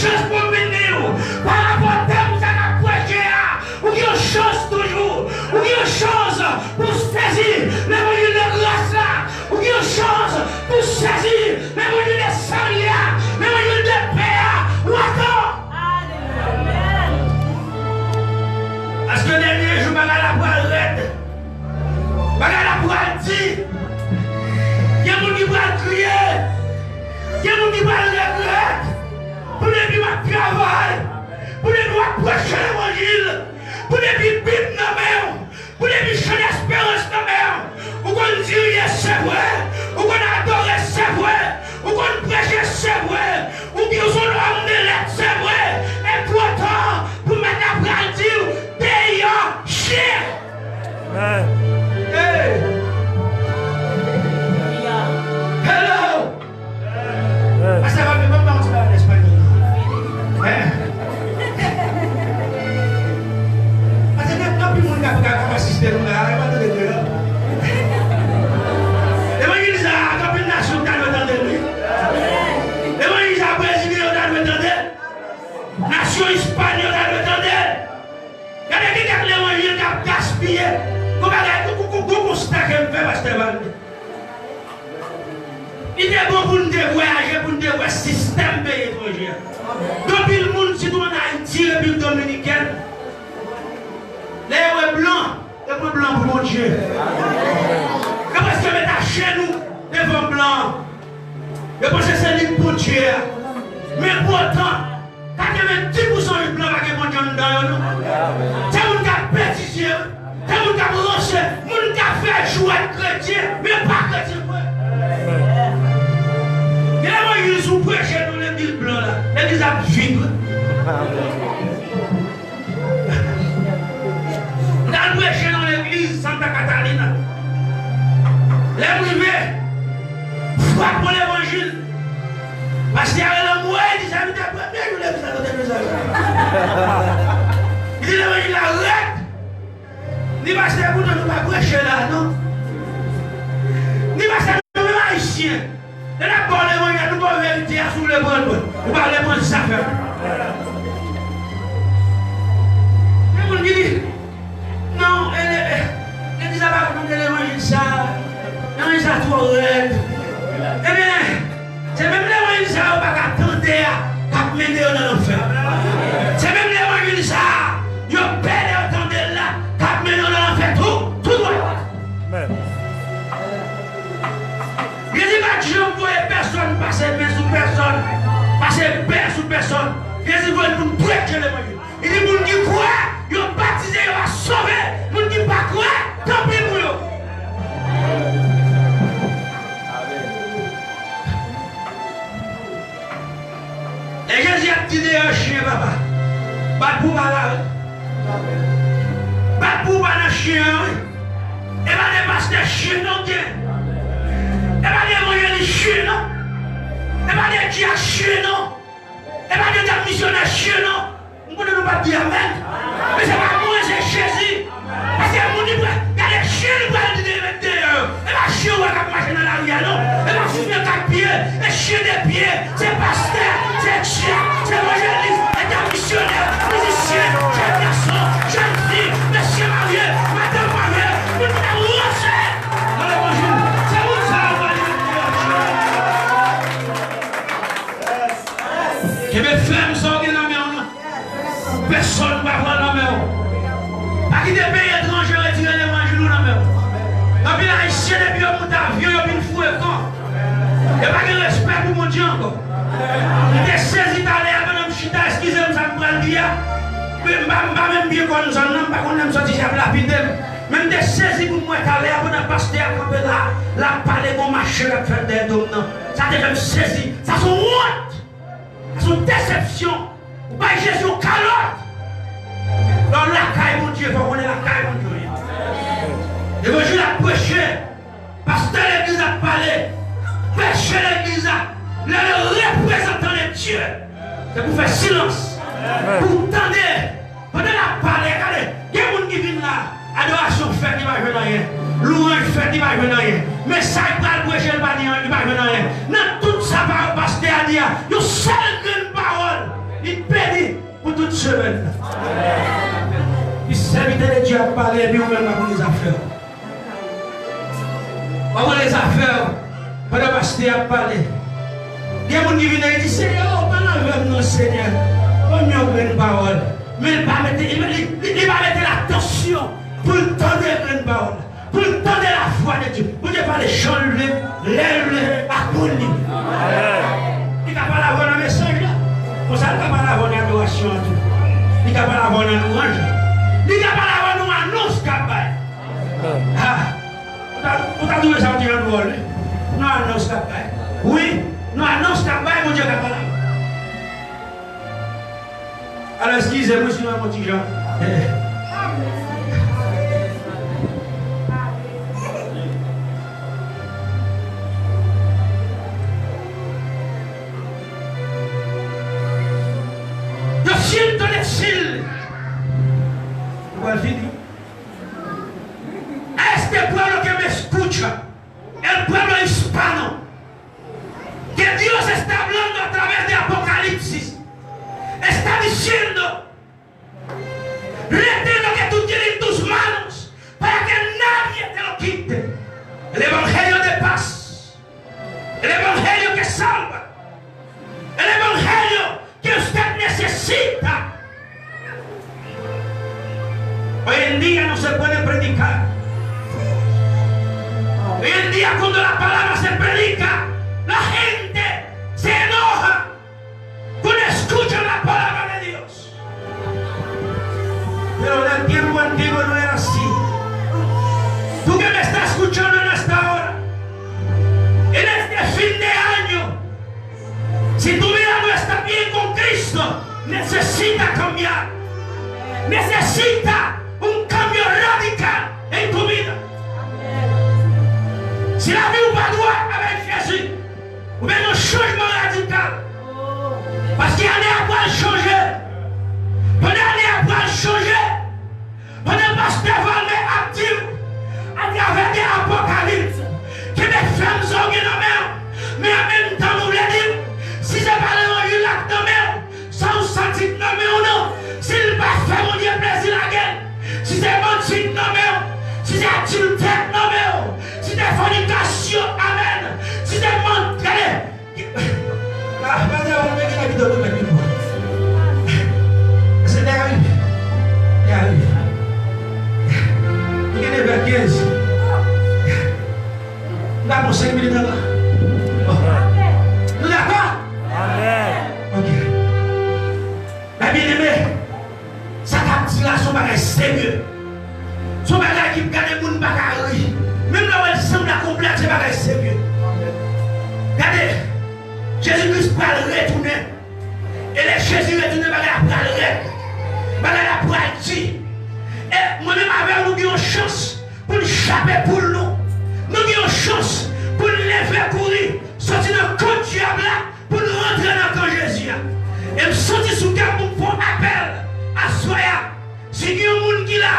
chance pour venir. Par rapport à thème, ça a prêché. Ou qu'il y a une chance toujours. Ou qu'il y a une chance pour saisir l'évangile de grâce là. Ou qu'il y a une chance pour saisir l'évangile de salut là. L'évangile de paix. Ou attends. Parce que dernier jour, je vais la poêle raide. Je vais la poêle dire. Il y a des gens qui vont crier. Il y a des gens qui vont regretter. Pour les gens qui travaillent. Pour les gens qui prêchent l'évangile. Pour les gens qui vivent dans la mer. Pour les gens qui ont l'espérance dans la mer. Ou qu'on dit c'est vrai. Ou qu'on adore c'est vrai. Ou qu'on prêche c'est vrai. Ou qu'ils sont l'homme de l'être c'est vrai. Et pourtant, pour maintenant prendre dire, payant cher. Hey. Hello. Ah, ça va, mais même on se parle en espagnol. Parce que quand tout le monde a assisté, on a pas de deux. L'évangile, quand une nation t'a entendu lui. L'évangile, Brésil, on a entendu. Nation espagnole, on a entendu. Il y a des gens qui ont l'évangile qui a gaspillé. Comment constat que me fait Pasteur Valme? Il est bon pour nous voyager, pour nous voir système pays étranger. Depuis le monde, si nous en Haïti, République dominicaine, les blancs, les blancs pour mon Dieu. Parce que mettre chez nous, les blancs, je pense que c'est lui pour Dieu. Mais pourtant, 90% de blancs qui sont dans nous, c'est un gars pétitieux. C'est un gars branché, mon gars fait jouer chrétien, mais pas chrétien. Il y a des gens qui sont prêchés dans l'église blanche, l'église a vide. On a prêché dans l'église Santa Catalina. Les privés, frappent pour l'évangile. Parce qu'il y a un mois, il dit ça, il dit il dit l'évangile arrête. Ni parce que vous ne pas prêcher là, non? Ni parce que nous sommes haïtiens. Nous ne parlons pas de la vérité sur le bon. Nous parlons de ça. Les gens qui disent non, elle dit ça va comme l'évangile ça. L'évangile ça trop raide. Eh bien, c'est même l'évangile ça qui va tenter à mener dans l'enfer. C'est même l'évangile ça. Vous perdez autant de là. Mais non, on fait tout droit. Je dis pas que je ne vois personne passer main sous personne, passer paix sous personne. Je dis que vous ne prêchez l'évangile. Il dit que vous qui croient, vous baptisez, vous sauver. Vous qui pas croire, tant pis pour vous. Et Jésus a dit un chien, papa. Pas pour parler. Pas pour parler chien. Et pas des pasteurs chiens non bien. Et pas des moyens de chiens non. Et pas des diacres chiens non. Et pas des missionnaires chiens non. Nous ne pouvons pas dire amen. Mais c'est pas moi, c'est Jésus. Parce que mon livre, il y a des chiens qui vont dire dehors. Et pas chien qui va marcher dans la rue non. Et pas fumer 4 pieds. Et chien des pieds. C'est pasteur, c'est chien, c'est évangéliste, c'est missionnaire, musicien, jeune garçon, jeune fille, monsieur marié, madame mariée. Vous êtes lancé dans l'évangile. C'est où ça va aller? Et mes femmes sont dans la main. Personne ne va voir dans la main. À qui des pays étrangers retirent l'évangile dans la main. Dans les haïtiens, les vieux montent à vieux, ils ont une fouille quand. Il n'y a pas de respect pour mon Dieu encore. Il était saisi d'aller à Madame Chita, excusez-moi, ça me prend le dia. Mais je ne pas même bien qu'on nous en a, pas qu'on aime sortir la lapide. Même des saisi pour moi d'aller à Madame Pasteur, quand la parler mon marché, la faire des dômes. Ça a déjà saisi. Ça sont honte. Ça sont déception. Ou pas Jésus au calotte. Dans la caille, mon Dieu, il faut qu'on ait la caille, mon Dieu. L'évangile a prêché. Pasteur l'église a parlé. Prêcher l'église. Le représentant de Dieu. C'est pour faire silence. Pour entendre. Pendant la parole, regardez. Il y a des gens qui viennent là. Adoration fait, il ne va venir rien. Louange fait, il ne va venir rien. Mais ça, il va le il ne va venir rien. Dans tout ça, pasteur a dit, il y a une seule grande parole semaine. Le serviteur de Dieu a parlé et puis on même pas les affaires. Avant les affaires, pendant que le pasteur a parlé, il y a des gens qui viennent et disent Seigneur, non, Seigneur, on me prend une parole. Mais il ne va pas mettre l'attention pour le temps de la parole, pour le temps de la foi de Dieu. Pour ne pas les changer, l'air, à couler. Il ne va pas avoir un message là. Pour ça, il ne va pas avoir une adoration. Il ne va pas avoir une louange. Il ne va pas avoir une annonce capable. Vous avez trouvé ça au Dieu de voler? Non, annonce capable. Oui, non, annonce capable, mon Dieu capable. Alors, excusez-moi si mon petit Jean. Le ciel de l'exil. On va finir. Este pueblo que me escucha, el pueblo hispano, que Dios está hablando a través de Apocalipsis. Está diciendo, retén lo que tú tienes en tus manos para que nadie te lo quite. El evangelio de paz, el evangelio que salva, el evangelio que usted necesita. Hoy en día no se puede predicar. Hoy en día cuando la palabra se predica, la gente se enoja. Cuando escuchan la palabra de Dios. Pero en el tiempo antiguo no era así. Tú que me estás escuchando en esta hora, en este fin de año, si tu vida no está bien con Cristo, necesita cambiar. Necesita un cambio radical en tu vida. Si la vie ou pas droit avec Jésus, ou bien un changement radical. Parce qu'il y a un à quoi changer. Pendant l'année à quoi changer. Pendant le pasteur Valme a dit à travers des apocalypses que des femmes sont en mer. Mais en même temps, nous voulons dire, si c'est pas l'évangile là dans mer, sans sentir non mais ou non, s'il ne pas fait mon Dieu plaisir la guerre, si c'est menti non mais, si c'est adultère non mais, si c'est fornication, amen, si c'est mentir, c'est arrivé. Il arrive. Il est vers 15. Nous avons 5 minutes là. Nous d'accord? Amen. Ok. La bien-aimée, ça capte là son bagage sérieux. Son bagage qui garde les gens bagage. Même là où elle semble accomplir, c'est bagage sérieux. Regardez. Jésus-Christ va le retourner. Et les Jésus retourne, va le retourner. Va le dire. Et moi-même, avec nous, nous avons une chance pour nous échapper pour nous. Nous avons une chance pour nous lever courir. Sortir dans le camp diable pour nous rentrer dans le camp Jésus. Et me sentir sous terre pour faire appel à Soya. Si il y a un monde qui est là,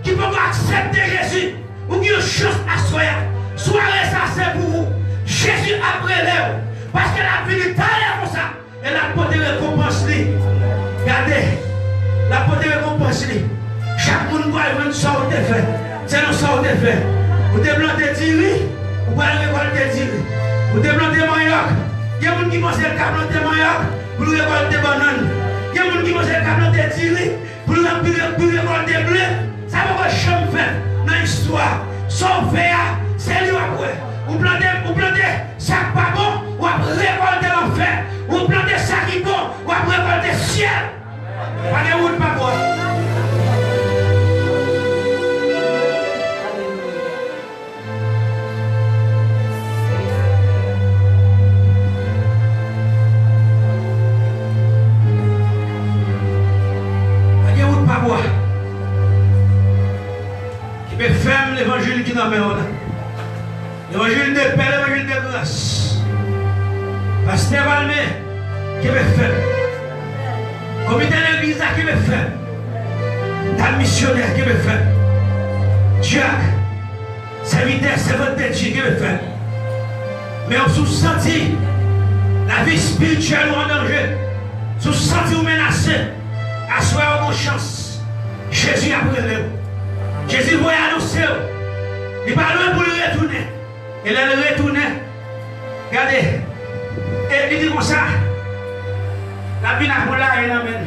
qui peut accepter Jésus, ou qui a une chance à Soya, soirée ça c'est pour vous. Jésus après l'heure. Parce que la vie est comme ça. Et la porte de récompense. Regardez, la porte de récompense. Chaque monde doit avoir une sorte de fait. C'est une sorte de fait. Vous déplantez Thierry, vous allez récolter Thierry. Vous déplantez Manioc. Il y a des gens qui pensent qu'à planter Manioc, vous récoltez banane. Il y a des gens qui pensent qu'à planter Thierry, vous récoltez blé. Ça va vous jamais faire dans l'histoire. Sauf faire, c'est lui après. Vous plantez sac pas bon, ou après récolter l'enfer. Vous plantez sac qui bon, ou après récolter le ciel. Pas de route pas bon. Pas de route pas bon. Qui peut faire l'évangile qui n'a pas. L'évangile de paix, l'évangile de grâce. Pasteur Valme, qui veut faire. Comité de l'église qui veut faire. Dame missionnaire qui veut faire. Jacques, serviteur, servante de Dieu qui veut faire. Mais on se sentit la vie spirituelle en danger. Se sentit menacé. À soi, après. Jésus voit annoncer. Il va loin pour le retourner. Et là, le retourner. Regardez. Et il dit comme ça. La vie n'a pas là, il amène.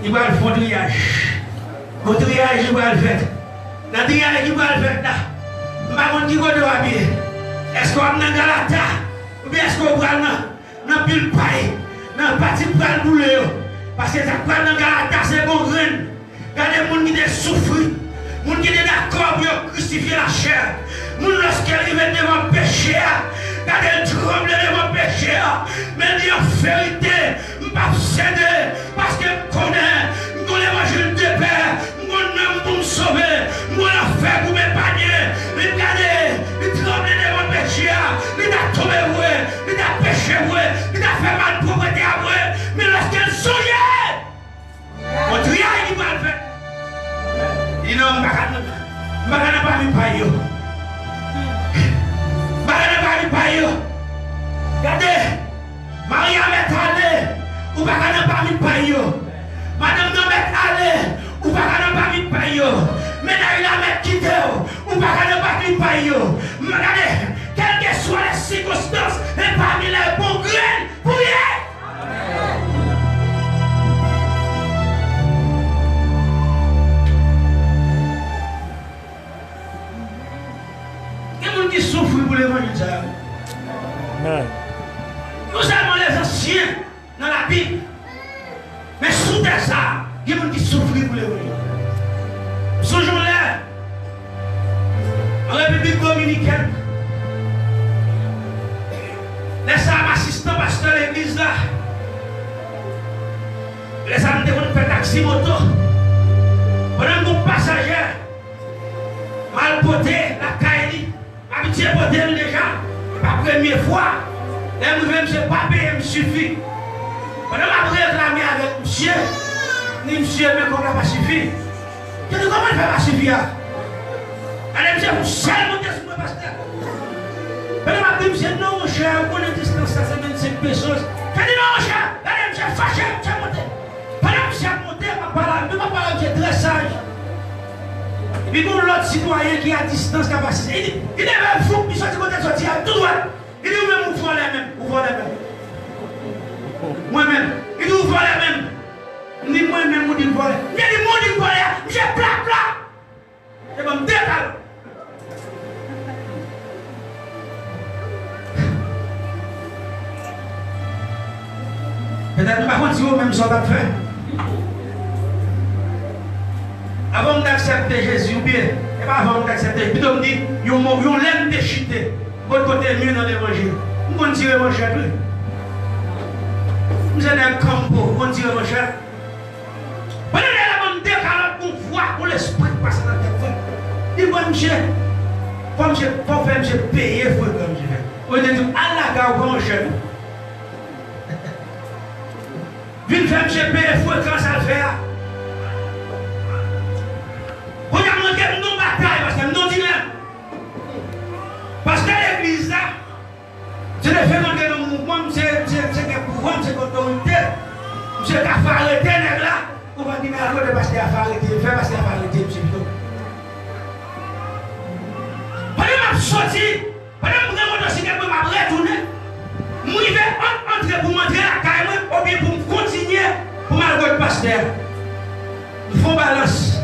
Il va le faire triage. Le triage, il va le faire. La triage, il va le faire là. Je ne sais pas qui va le habiller. Est-ce qu'on a un galata? Ou bien est-ce qu'on va dans le pile paille? Dans le parti de le bouler? Parce que ça prend dans le galata, c'est bon grain. Regardez les gens qui ont souffert. Les gens qui sont d'accord pour crucifier la chair. Les gens lorsqu'ils arrivent devant le péché. Regardez le tremble devant le péché. Mais dit en vérité, je ne vais pas céder. Parce que je connais l'évangile de Père. Je connais pour me sauver. Je connais faire pour m'épargner. Regardez, il tremble devant le péché. Il a tombé, il a péché, il a fait mal pour propriété à moi. Mais lorsqu'il souriait, on triage qui va le faire. Il n'a pas mis par eux. Regardez, Maria est allée, ou pas mis par eux. Madame non est allée, ou pas mis par eux. Maintenant il a mis quitté, ou pas mis par eux. Regardez, quelles que soient les circonstances, et parmi les bons grains, pour rien. Qui souffre pour l'évangile. Nous avons les anciens dans la Bible. Mais sous ça, il y a des gens qui souffrent pour l'évangile. Songeons-là. En République dominicaine. Les âmes assistants pasteur de l'église là. Les âmes de faire taxi moto. Pendant mon passager. Mal porté, la caille. Habitué pour dire déjà, la première fois, je ne vais pas payer, me suffit. Pendant ma réclamé avec monsieur, ni monsieur, mais qu'on n'a pas suffi. Je dis comment il ne fait pas suffire? Allez, monsieur, vous seul montez sur le pasteur. Pendant ma dit, monsieur, non, mon cher, on connaît distance, ça c'est 25 personnes. Je dis non, mon cher, allez, monsieur, fâché, monsieur, montez. Pendant monsieur monté, je ne vais pas parler, monsieur, très sage. Et puis, l'autre citoyen qui est à distance, qui a passé, il est même fou, il sortit côté sortir, tout droit. Il dit, vous-même, vous volez même, vous volez même. Moi-même, il dit, vous volez même. Il dit, moi-même, vous dites, vous volez. Il dit, moi, vous volez, j'ai plat. Et bien, je décale. Peut-être, par contre, si vous-même, ça va faire. Avant d'accepter Jésus, ou bien, et pas avant d'accepter, puis on dit, on l'aime déchiter. Votre côté mieux dans l'évangile. On tire mon cher. Nous sommes un campo, on tire mon cher. Pendant que nous décalons pour voir, pour l'esprit passer dans la tête. Il dit, monsieur, faut faire monsieur payer, il faut comme je fais. On dit, Allah garde mon cher. Viens faire monsieur payer, il faut quand ça le fait. Regardez, nous bataille parce que nous disons. Parce que l'église là, c'est le fait que le mouvement, c'est le pouvoir, c'est l'autorité. C'est la farité là. On va dire à côté parce qu'il y a farité, il fait parce qu'il y a farité, monsieur Vito. Pendant que je suis sorti, pendant que je suis retourné, je vais entrer pour m'entrer la caille, ou bien pour continuer pour m'aller au pasteur. Il faut balance.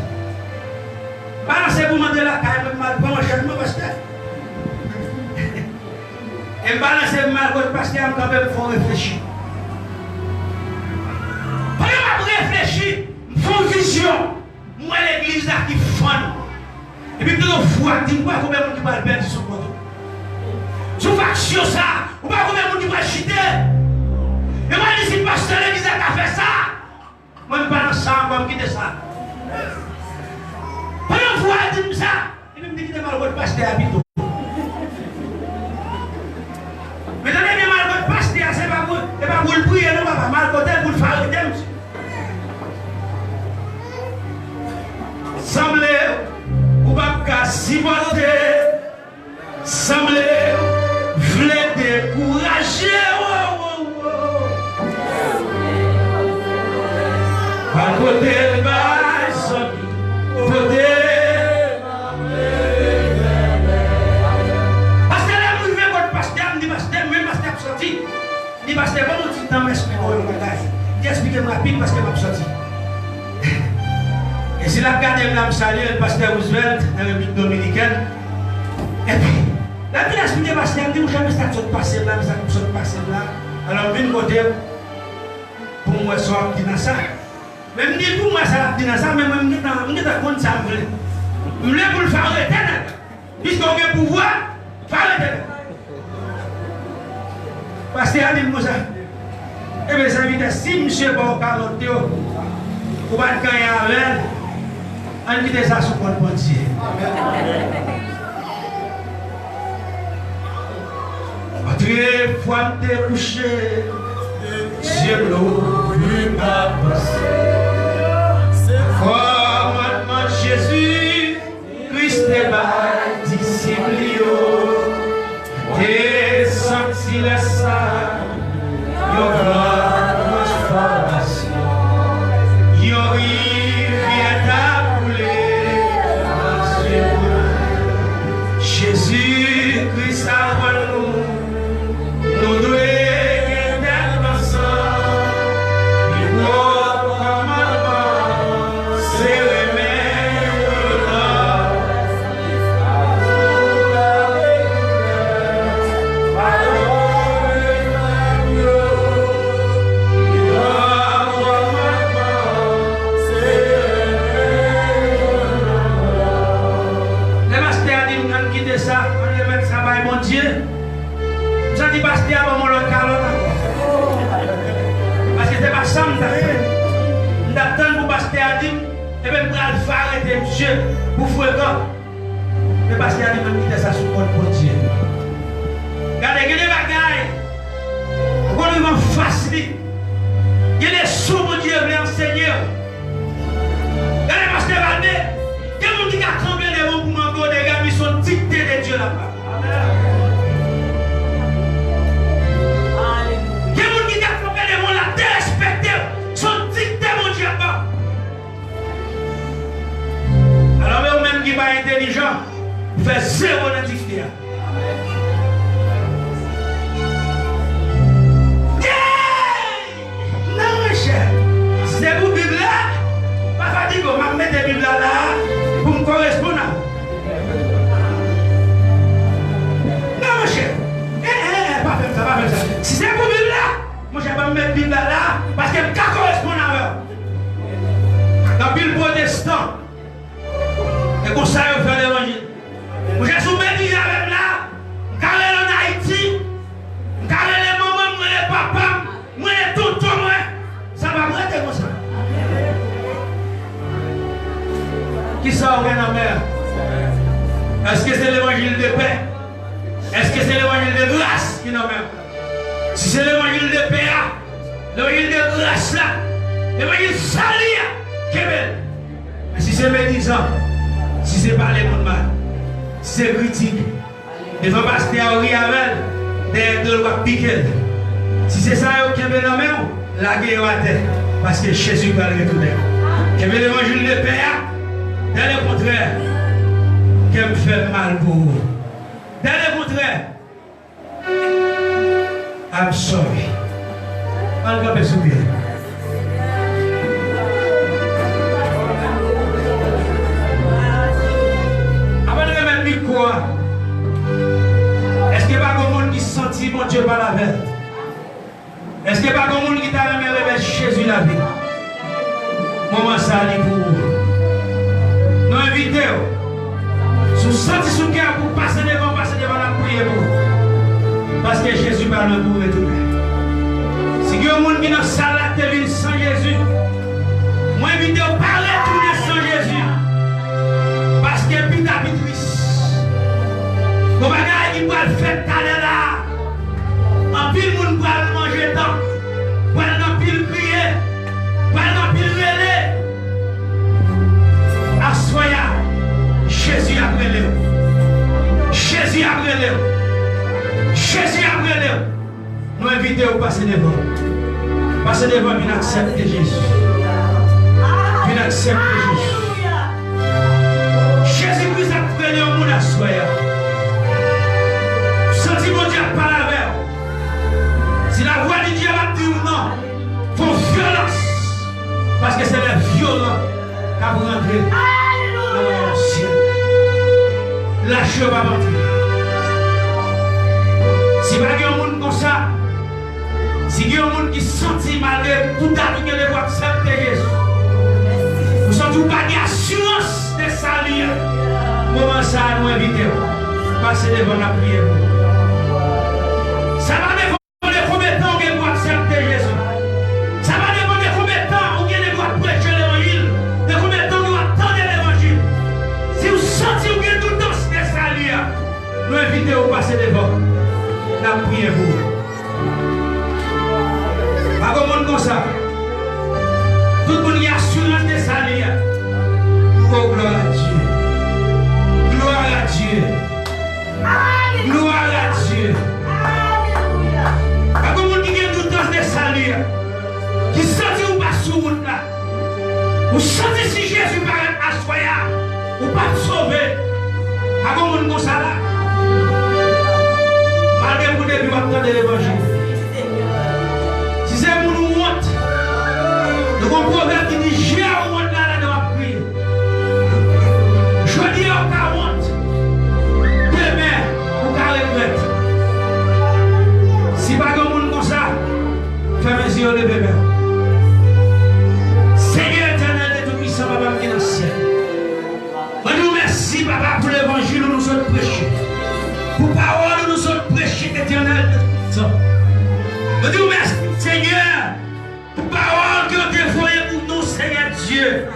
Balancez pour m'entrer la caille, pour m'aller au pasteur. Et balancer mal parce qu'il y a quand même faut réfléchir. Pendant que je réfléchis, je fais une vision. Moi, l'église là qui fond. Et puis, tout le fois, dis-moi combien de gens qui va perdre sur le côté. Sous faction ça, ou pas combien de gens qui va chuter. Et moi, je dis, si le pasteur de l'église a fait ça, moi, je ne balance ça, je vais quitter ça. Pendant que je dis ça, et puis je me dis que le pasteur habite. Mais donnez bien mal votre pasteur, c'est pas pour le prier, non, papa, mal côté pour le faire le thème. Semblez, ou pas si voter, semblez, voulez décourager, à côté de ma pasteur, bon, tu t'en m'expliques un bagage. Il explique rapide parce que je suis sorti. Et si la garde me salue, le pasteur Roosevelt, dans la République dominicaine, et puis, la vie expliqué pasteur, il dit, jamais ça te passe là, ça te passe là. Alors, je viens côté, pour moi, ça va dire ça. Même dit pour moi, ça va dire ça, mais moi, je suis dans ça, je voulais pour le faire arrêter. Puisqu'on a le pouvoir, faire arrêter. Pasteur a dit moi ça. Eh bien, ça veut dire, si monsieur va au calotte, ou pas de gagner avec, on dit ça sur le bon Dieu. Très fois de coucher, Dieu l'eau, plus pas passer. Fortement Jésus, Christ est bas, disciple, et senti la salle, yo transformation, yo rivière d'abouler, Jésus, Christ a nous. Nous devons être ensemble. Nos commandements, c'est les masters disent qu'on quitte ça, on les met ça par mon Dieu. Je dis pasteur avant mon local parce que c'est pas ça que je fais. Je attends pour pasteur a dit et bien pour faire arrêter monsieur pour faire quoi. Le pasteur a dit que je ça sur le pour Dieu. Regardez, il y a des bagailles. On va faciliter. Il y a des sous pour Dieu veut enseigner. Regardez pasteur Valme. Il y a des gens qui ont tremblé des mots pour m'envoyer des gars qui sont dictés de Dieu là-bas. Alors même qui n'est pas intelligent, fait zéro identifié. Non, mon cher, c'est pour Bible là, pas fatigué, on va mettre la Bible là pour me correspondre. Non, mon cher, pas faire ça, pas faire ça. Si c'est pour Bible là, moi je vais me mettre la Bible là parce qu'elle correspond avec. Dans Bible protestant. Et comme ça, on fait l'évangile. Vous avez soumis avec là, car elle en Haïti, car elle est maman, moi les papa, moi les tontons, moi. Ça va me rester comme ça. Qui ça, on vient en mer? Est-ce que c'est l'évangile de paix? Est-ce que c'est l'évangile de grâce qui est en mer? Si c'est l'évangile de paix, l'évangile de grâce là, l'évangile salia, qui est belle. Mais si c'est médisant, si c'est parler mon mal, si c'est critique, il faut passer à Riavel, de l'eau piquer. Si c'est ça qui est bien dans la main, la guerre à terre, parce que Jésus va le retourner. Qui est l'évangile de paix, dans le contraire, qui me fait mal pour vous. Dans le contraire, I'm sorry. On va me souvenir. Quoi? Est-ce qu'il n'y a pas de monde qui sentit mon Dieu par la veille? Est-ce qu'il n'y a pas de monde qui t'a révélé Jésus la vie? Maman, ça allait pour vous. Nous invitons. Si vous sentez sous cœur pour passer devant la prière pour vous. Parce que Jésus parle pour vous retourner. Si il y a un monde qui est dans la salle de vie sans Jésus, moi invite à parler retourner sans Jésus. Parce que puis d'habitude. Vous ne pouvez pas faire là. En pile, vous ne pouvez pas manger tant. Vous ne pouvez pas prier. Vous ne pouvez pas relais. Assoya. Jésus a brûlé. Jésus a brûlé. Jésus a brûlé. Nous invitons à passer devant. Passer devant, puis accepter Jésus. Puis accepter Jésus. Jésus-Christ a brûlé au monde assoya. Si mon Dieu parle avec, si la voix de Dieu violence. Parce que c'est les violents qui vont rentrer dans le ciel. Lâchez pas mentir. Si pas il y a un monde comme ça, si il y a un monde qui sentit malgré tout à l'heure les voix accepter Jésus, vous sentez pas d'assurance de salut. Moment ça, nous invitons. Passez devant la prière. Ça va dépendre de combien de temps vous pouvez accepter Jésus. Ça va dépendre de combien de temps vous pouvez prêcher l'évangile. De combien de temps vous attendez l'évangile. Si vous sentez que vous avez tout le temps de salut, nous invitons à passer devant. La prière pour vous. Pas comme comme ça. Tout le monde a assurance de salut. Oh, gloire à Dieu. Gloire à Dieu. Gloire à Dieu. Pas comme on dit qu'il y a tout le temps de salut. Qui sentit ou pas sur route là. Vous sentez si Jésus paraît à soya. Ou pas sauver. Pas comme on dit ça là. Malgré que vous devez attendre l'évangile. Si c'est pour nous honte, nous avons un proverbe qui dit j'ai honte là dans la prière. Je dis au cas honte. Demain, vous allez regretter. Si pas comme nous comme ça, fermez les yeux de bébé. Seigneur éternel de tout-puissant, Papa qui est dans le ciel. Je nous remercie, Papa, pour l'évangile où nous sommes prêchés. Pour parole où nous sommes prêchés, éternel de tout-puissant. Je nous remercie, Seigneur, pour parole que vous avez envoyée pour nous, Seigneur Dieu.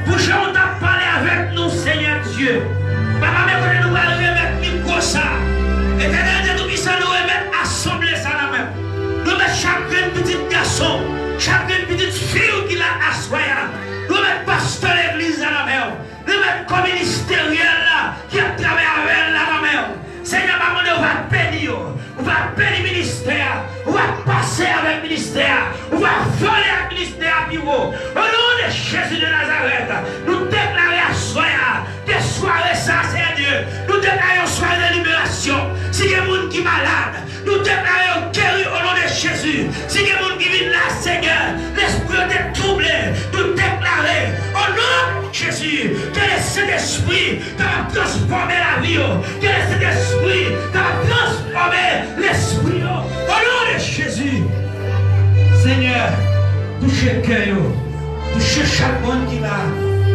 Pour que on t'a parlé avec nous, Seigneur Dieu. Papa, mais nous allons remettre micro ça. Éternel de tout-puissant, nous remettre assemblée ça là même. Nous mettons chaque petit garçon, chaque petite fille qui l'a assoyé. Nous mettons pasteur l'église là même. Nous mettons comme ministériel là, qui a travaillé avec là même. Seigneur, on va bénir, on va bénir le ministère, on va passer avec le ministère, on va voler avec le ministère à bureau. Au nom de Jésus de Nazareth, nous déclarons à soya, des soirées ça, c'est Dieu. Nous déclarons soirée de libération. Si il y a des gens qui sont malades, nous déclarons guéri au nom de Jésus. Si il y a des gens qui vivent là, Seigneur, l'esprit est troublé, nous déclarons au nom de Jésus, que le Saint-Esprit va transformer la vie, que le Saint-Esprit va transformer l'esprit au nom de Jésus. Seigneur, touchez le cœur, touchez chaque monde qui l'a,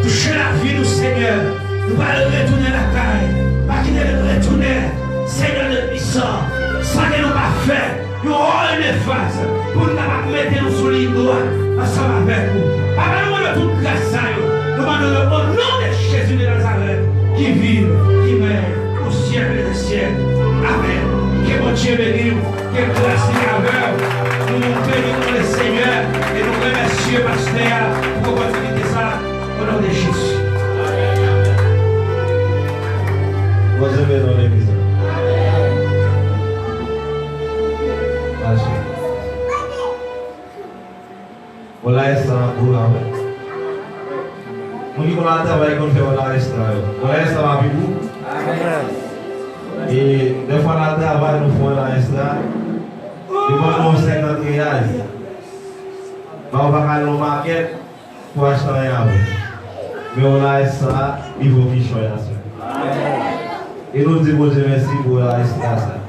touchez la vie, nous, Seigneur. Nous allons retourner la caille, pas qu'il nous retourner, Seigneur le puissant, sans que nous pas fait, nous aurons une face pour nous mettre nous sous les doigts ensemble avec vous. Papa, nous demandons toute grâce à vous. Nous demandons au nom de Jésus de Nazareth qui vit, qui meurt au siècle des siècles. Amen. Que mon Dieu bénisse, que grâce y avec nous bénissons le Seigneur et nous remercions Pasteur pour l'opportunité ça au nom de Jésus. Vous aimez dans l'église. Voilà, c'est un bout là. Nous qui avons travaillé qu'on fait voilà, c'est un voilà, ça va vous. Et des fois, on travaille, nous faisons là, c'est un. Nous vendons 50 réals. On va aller au market pour acheter un. Mais on a ça, il faut qu'il soit là. Et nous disons Dieu merci pour la restauration.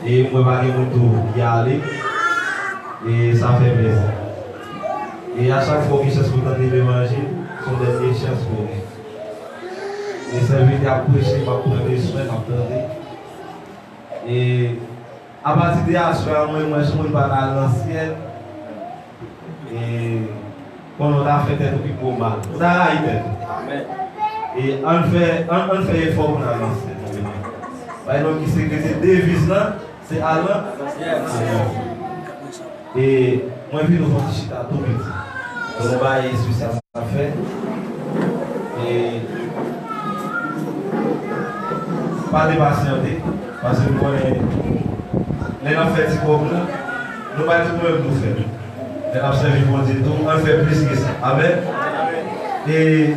Et moi, je vais y aller. Et ça fait plaisir. Et à chaque fois que je suis de l'évangile, ce sont des chances pour moi. Et ça veut dire que je suis prendre des soins, et à partir de là, je suis pas dans l'ancienne. Et quand on a fait un truc pour mal, on a arrêté. Et on fait effort pour l'ancienne. Par exemple, qui sait que c'est devise là, c'est Alain. Et moi, je vais nous faire chita tout vite. On va y spécialement faire. Et pas de patienter, parce que nous connaissons les gens fait des problèmes, nous ne pouvons pas nous faire. Les gens servi pour dire tout, on fait plus que ça. Amen. Et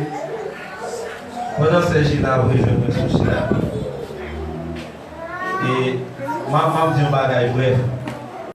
pendant ces jours-là, je me suis là. Et je me dis un bagage bref.